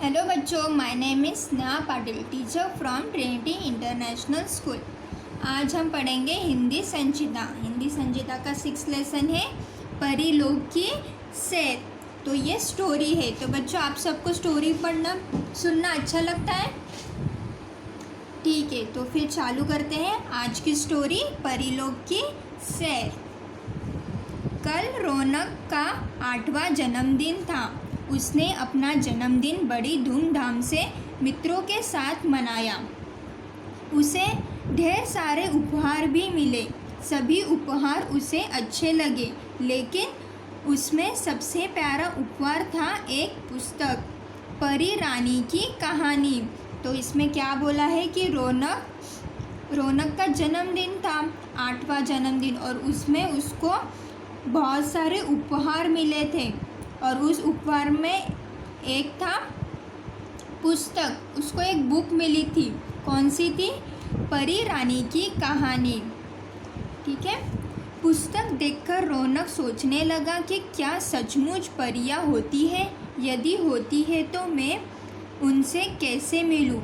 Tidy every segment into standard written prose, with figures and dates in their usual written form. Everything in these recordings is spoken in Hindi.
हेलो बच्चों, my name is Sneha Patil, teacher from Trinity international school. आज हम पढ़ेंगे हिंदी संचिता। हिंदी संचिता का 6th लेसन है परिलोक की सैर। तो ये स्टोरी है। तो बच्चों, आप सबको स्टोरी पढ़ना सुनना अच्छा लगता है? ठीक है, तो फिर चालू करते हैं आज की स्टोरी परिलोक की सैर। कल रौनक का 8वां जन्मदिन था। उसने अपना जन्मदिन बड़ी धूमधाम से मित्रों के साथ मनाया। उसे ढेर सारे उपहार भी मिले। सभी उपहार उसे अच्छे लगे, लेकिन उसमें सबसे प्यारा उपहार था एक पुस्तक, परी रानी की कहानी। तो इसमें क्या बोला है कि रौनक का जन्मदिन था, 8वां जन्मदिन, और उसमें उसको बहुत सारे उपहार मिले थे। और उस उपहार में एक था पुस्तक। उसको एक बुक मिली थी। कौन सी थी? परी रानी की कहानी। ठीक है। पुस्तक देखकर रौनक सोचने लगा कि क्या सचमुच परियां होती है? यदि होती है तो मैं उनसे कैसे मिलूं?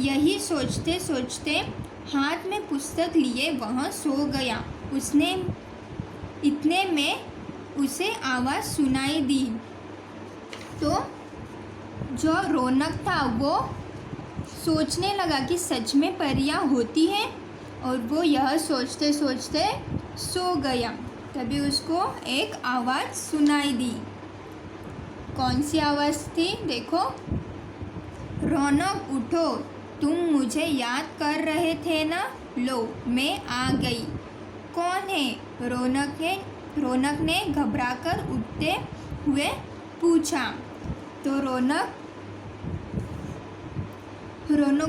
यही सोचते सोचते हाथ में पुस्तक लिए वहाँ सो गया। उसने इतने में उसे आवाज़ सुनाई दी। तो जो रौनक था वो सोचने लगा कि सच में परियां होती हैं, और वो यह सोचते सोचते सो गया। तभी उसको एक आवाज़ सुनाई दी। कौन सी आवाज़ थी? देखो, रौनक उठो, तुम मुझे याद कर रहे थे ना? लो, मैं आ गई। कौन है? रौनक ने घबराकर उठते हुए पूछा। तो रौनक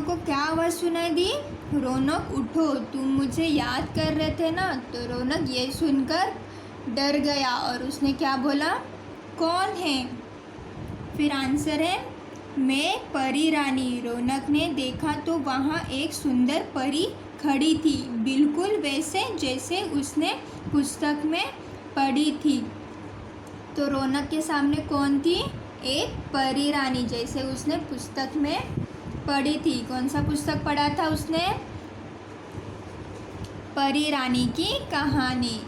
को क्या आवाज़ सुनाई दी? रौनक उठो, तुम मुझे याद कर रहे थे ना? तो रौनक ये सुनकर डर गया और उसने क्या बोला? कौन है? फिर आंसर है, मैं परी रानी। रौनक ने देखा तो वहाँ एक सुंदर परी खड़ी थी, बिल्कुल वैसे जैसे उसने पुस्तक में पढ़ी थी। तो रौनक के सामने कौन थी? एक परी रानी, जैसे उसने पुस्तक में पढ़ी थी। कौन सा पुस्तक पढ़ा था उसने? परी रानी की कहानी।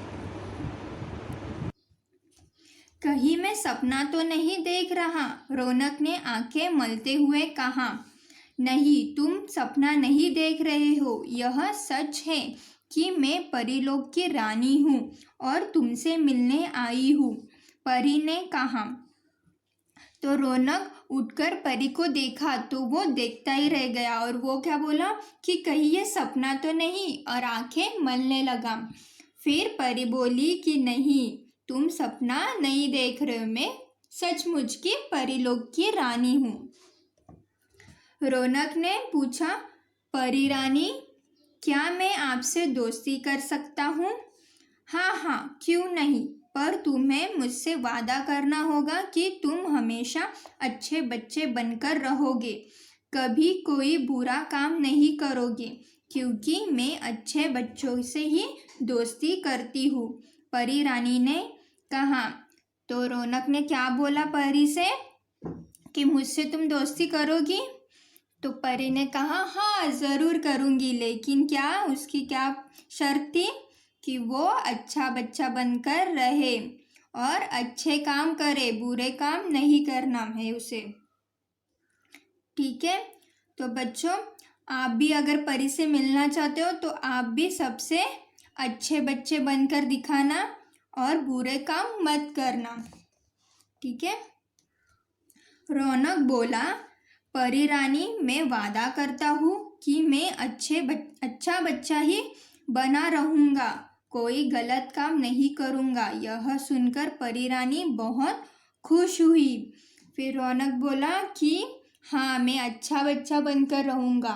कहीं मैं सपना तो नहीं देख रहा? रौनक ने आंखें मलते हुए कहा। नहीं, तुम सपना नहीं देख रहे हो। यह सच है कि मैं परीलोक की रानी हूँ और तुमसे मिलने आई हूँ, परी ने कहा। तो रौनक उठकर परी को देखा तो वो देखता ही रह गया, और वो क्या बोला कि कहीं ये सपना तो नहीं, और आंखें मलने लगा। फिर परी बोली कि नहीं, तुम सपना नहीं देख रहे हो, मैं सचमुच की परीलोक की रानी हूँ। रौनक ने पूछा, परी रानी, क्या मैं आपसे दोस्ती कर सकता हूँ? हाँ हाँ, क्यों नहीं, पर तुम्हें मुझसे वादा करना होगा कि तुम हमेशा अच्छे बच्चे बनकर रहोगे, कभी कोई बुरा काम नहीं करोगे, क्योंकि मैं अच्छे बच्चों से ही दोस्ती करती हूँ, परी रानी ने कहा। तो रौनक ने क्या बोला परी से कि मुझसे तुम दोस्ती करोगी? तो परी ने कहा, हाँ ज़रूर करूँगी, लेकिन क्या उसकी क्या शर्त थी? कि वो अच्छा बच्चा बनकर रहे और अच्छे काम करे, बुरे काम नहीं करना है उसे। ठीक है। तो बच्चों, आप भी अगर परी से मिलना चाहते हो तो आप भी सबसे अच्छे बच्चे बनकर दिखाना और बुरे काम मत करना। ठीक है। रौनक बोला, परी रानी, मैं वादा करता हूँ कि मैं अच्छा बच्चा ही बना रहूँगा, कोई गलत काम नहीं करूँगा। यह सुनकर परी रानी बहुत खुश हुई। फिर रौनक बोला कि हाँ, मैं अच्छा बच्चा बनकर रहूँगा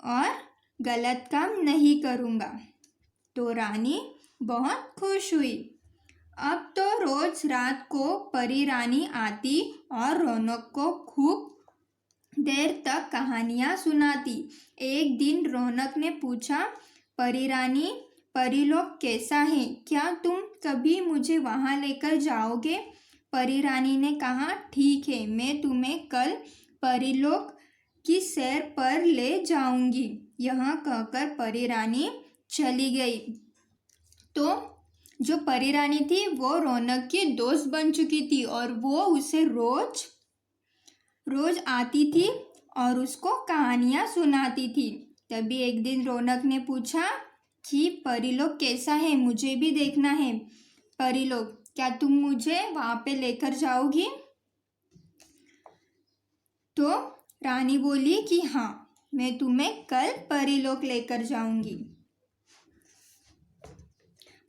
और गलत काम नहीं करूँगा। तो रानी बहुत खुश हुई। अब तो रोज रात को परी रानी आती और रौनक को खूब देर तक कहानियाँ सुनाती। एक दिन रौनक ने पूछा, परी रानी, परीलोक कैसा है? क्या तुम कभी मुझे वहाँ लेकर जाओगे? परी रानी ने कहा, ठीक है, मैं तुम्हें कल परीलोक की सैर पर ले जाऊंगी। यह कहकर परी रानी चली गई। तो जो परी रानी थी वो रौनक की दोस्त बन चुकी थी और वो उसे रोज रोज आती थी और उसको कहानियाँ सुनाती थी। तभी एक दिन रौनक ने पूछा कि परीलोक कैसा है, मुझे भी देखना है। परीलोक, क्या तुम मुझे वहाँ पे लेकर जाओगी? तो रानी बोली कि हाँ, मैं तुम्हें कल परीलोक लेकर जाऊंगी।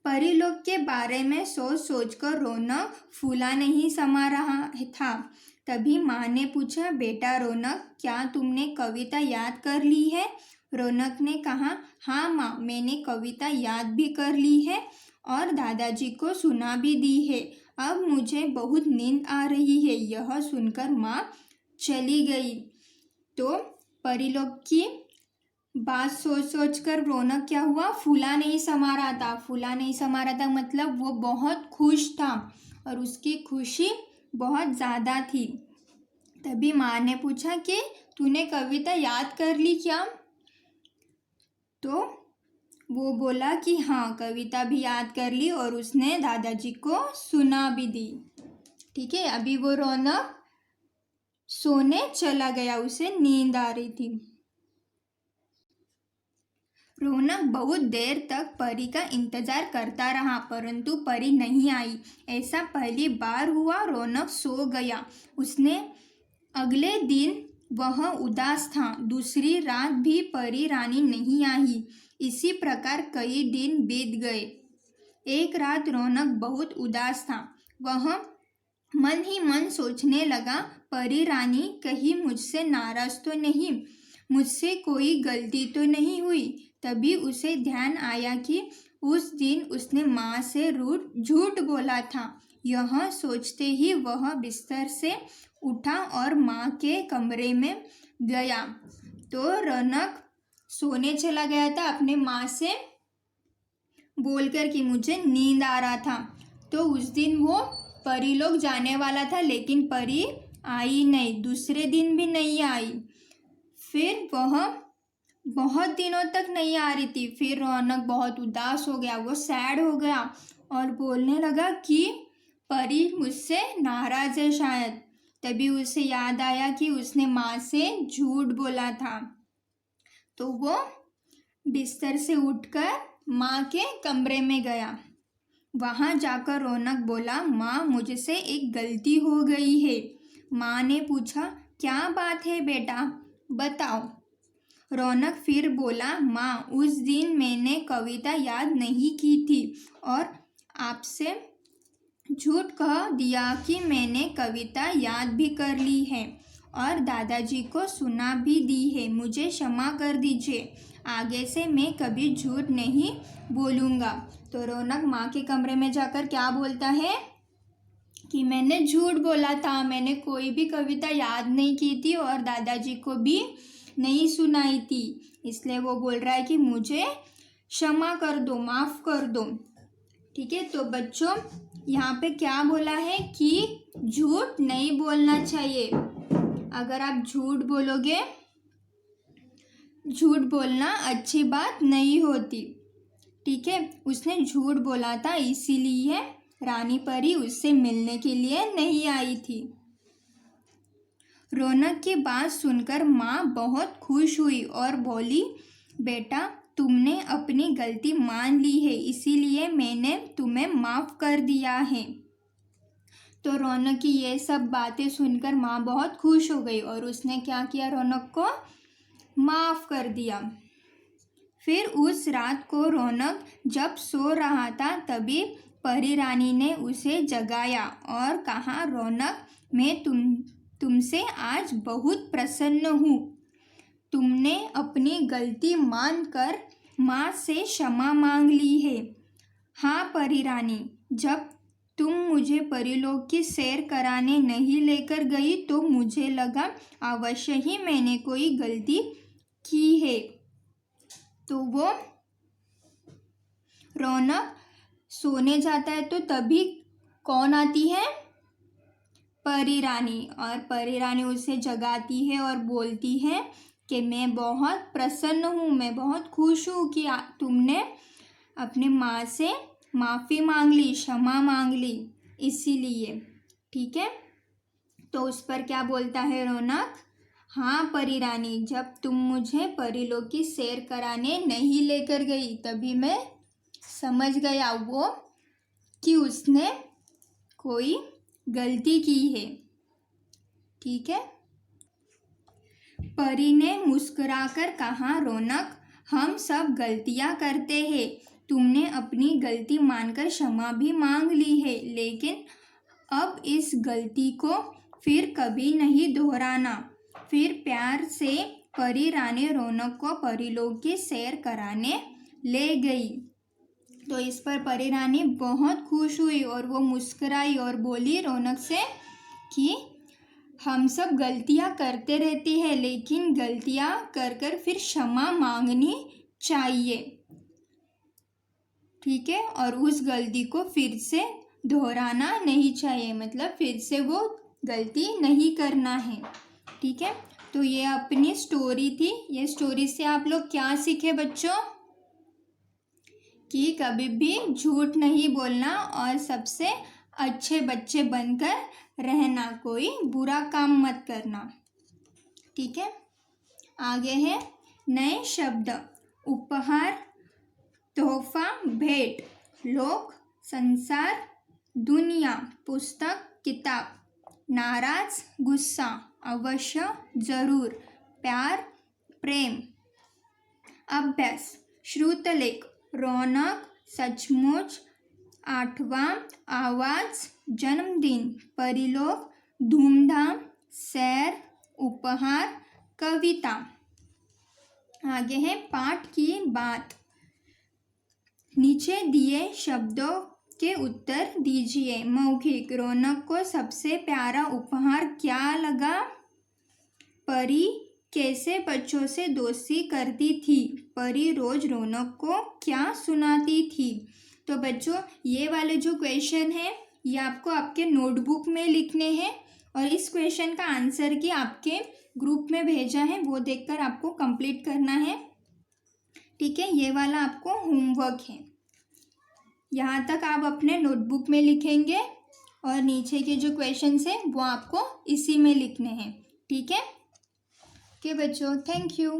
परीलोक के बारे में सोच सोचकर रौनक फूला नहीं समा रहा था। तभी माँ ने पूछा, बेटा रौनक, क्या तुमने कविता याद कर ली है? रौनक ने कहा, हाँ माँ, मैंने कविता याद भी कर ली है और दादाजी को सुना भी दी है। अब मुझे बहुत नींद आ रही है। यह सुनकर माँ चली गई। तो परीलोक की बात सोच सोच कर रौनक क्या हुआ, फूला नहीं समा रहा था। फूला नहीं समा रहा था मतलब वो बहुत खुश था और उसकी खुशी बहुत ज़्यादा थी। तभी माँ ने पूछा कि तूने कविता याद कर ली क्या? तो वो बोला कि हाँ, कविता भी याद कर ली और उसने दादाजी को सुना भी दी। ठीक है, अभी वो रौनक सोने चला गया, उसे नींद आ रही थी। रौनक बहुत देर तक परी का इंतजार करता रहा परंतु परी नहीं आई। ऐसा पहली बार हुआ। रौनक सो गया। उसने अगले दिन वह उदास था। दूसरी रात भी परी रानी नहीं आई। इसी प्रकार कई दिन बीत गए। एक रात रौनक बहुत उदास था। वह मन ही मन सोचने लगा, परी रानी कहीं मुझसे नाराज तो नहीं, मुझसे कोई गलती तो नहीं हुई। तभी उसे ध्यान आया कि उस दिन उसने माँ से झूठ बोला था। यह सोचते ही वह बिस्तर से उठा और माँ के कमरे में गया। तो रौनक सोने चला गया था अपने माँ से बोलकर कि मुझे नींद आ रहा था। तो उस दिन वो परीलोक जाने वाला था लेकिन परी आई नहीं। दूसरे दिन भी नहीं आई। फिर वह बहुत दिनों तक नहीं आ रही थी। फिर रौनक बहुत उदास हो गया, वो सैड हो गया और बोलने लगा कि परी मुझसे नाराज है शायद। तभी उसे याद आया कि उसने माँ से झूठ बोला था। तो वो बिस्तर से उठकर माँ के कमरे में गया। वहाँ जाकर रौनक बोला, माँ, मुझसे एक गलती हो गई है। माँ ने पूछा, क्या बात है बेटा, बताओ। रौनक फिर बोला, माँ, उस दिन मैंने कविता याद नहीं की थी और आपसे झूठ कह दिया कि मैंने कविता याद भी कर ली है और दादाजी को सुना भी दी है। मुझे क्षमा कर दीजिए। आगे से मैं कभी झूठ नहीं बोलूँगा। तो रौनक माँ के कमरे में जाकर क्या बोलता है कि मैंने झूठ बोला था, मैंने कोई भी कविता याद नहीं की थी और दादाजी को भी नहीं सुनाई थी। इसलिए वो बोल रहा है कि मुझे क्षमा कर दो, माफ़ कर दो। ठीक है, तो बच्चों यहाँ पे क्या बोला है कि झूठ नहीं बोलना चाहिए। अगर आप झूठ बोलोगे, झूठ बोलना अच्छी बात नहीं होती। ठीक है, उसने झूठ बोला था इसीलिए रानी परी उससे मिलने के लिए नहीं आई थी। रौनक की बात सुनकर माँ बहुत खुश हुई और बोली, बेटा, तुमने अपनी गलती मान ली है, इसीलिए मैंने तुम्हें माफ़ कर दिया है। तो रौनक की ये सब बातें सुनकर माँ बहुत खुश हो गई और उसने क्या किया, रौनक को माफ़ कर दिया। फिर उस रात को रौनक जब सो रहा था तभी परी रानी ने उसे जगाया और कहा, रौनक, मैं तुमसे आज बहुत प्रसन्न हूँ। तुमने अपनी गलती मानकर माँ से क्षमा मांग ली है। हाँ परी रानी, जब तुम मुझे परीलोक की सैर कराने नहीं लेकर गई तो मुझे लगा अवश्य ही मैंने कोई गलती की है। तो वो रौनक सोने जाता है तो तभी कौन आती है, परी रानी, और परी रानी उसे जगाती है और बोलती है कि मैं बहुत प्रसन्न हूँ, मैं बहुत खुश हूँ कि तुमने अपने माँ से माफ़ी मांग ली, क्षमा मांग ली, इसीलिए। ठीक है, तो उस पर क्या बोलता है रौनक, हाँ परी रानी, जब तुम मुझे परीलोक की सैर कराने नहीं लेकर गई तभी मैं समझ गया वो कि उसने कोई गलती की है। ठीक है, परी ने मुस्कुराकर कहा, रौनक, हम सब गलतियां करते हैं, तुमने अपनी गलती मानकर क्षमा भी मांग ली है, लेकिन अब इस गलती को फिर कभी नहीं दोहराना। फिर प्यार से परी रानी रौनक को परीलोक की सैर कराने ले गई। तो इस पर परी रानी बहुत खुश हुई और वो मुस्कुराई और बोली रौनक से कि हम सब गलतियां करते रहते हैं, लेकिन गलतियां कर कर फिर क्षमा मांगनी चाहिए। ठीक है, और उस गलती को फिर से दोहराना नहीं चाहिए, मतलब फिर से वो गलती नहीं करना है। ठीक है, तो ये अपनी स्टोरी थी। ये स्टोरी से आप लोग क्या सीखे बच्चों, कि कभी भी झूठ नहीं बोलना और सबसे अच्छे बच्चे बनकर रहना, कोई बुरा काम मत करना। ठीक है, आगे है नए शब्द, उपहार, तोहफा, भेंट, लोक, संसार, दुनिया, पुस्तक, किताब, नाराज, गुस्सा, अवश्य, जरूर, प्यार, प्रेम। अभ्यास, श्रुतलेख, रौनक, सचमुच, आठवां, आवाज, जन्मदिन, परीलोक, धूमधाम, सैर, उपहार, कविता। आगे है पाठ की बात, नीचे दिए शब्दों के उत्तर दीजिए। मौखिक, रौनक को सबसे प्यारा उपहार क्या लगा? परी कैसे बच्चों से दोस्ती करती थी? परी रोज रौनक को क्या सुनाती थी? तो बच्चों ये वाले जो क्वेश्चन है ये आपको आपके नोटबुक में लिखने हैं, और इस क्वेश्चन का आंसर की आपके ग्रुप में भेजा है, वो देखकर आपको कंप्लीट करना है। ठीक है, ये वाला आपको होमवर्क है। यहाँ तक आप अपने नोटबुक में लिखेंगे और नीचे के जो क्वेश्चंस हैं वो आपको इसी में लिखने हैं। ठीक है, ओके बच्चों, थैंक यू।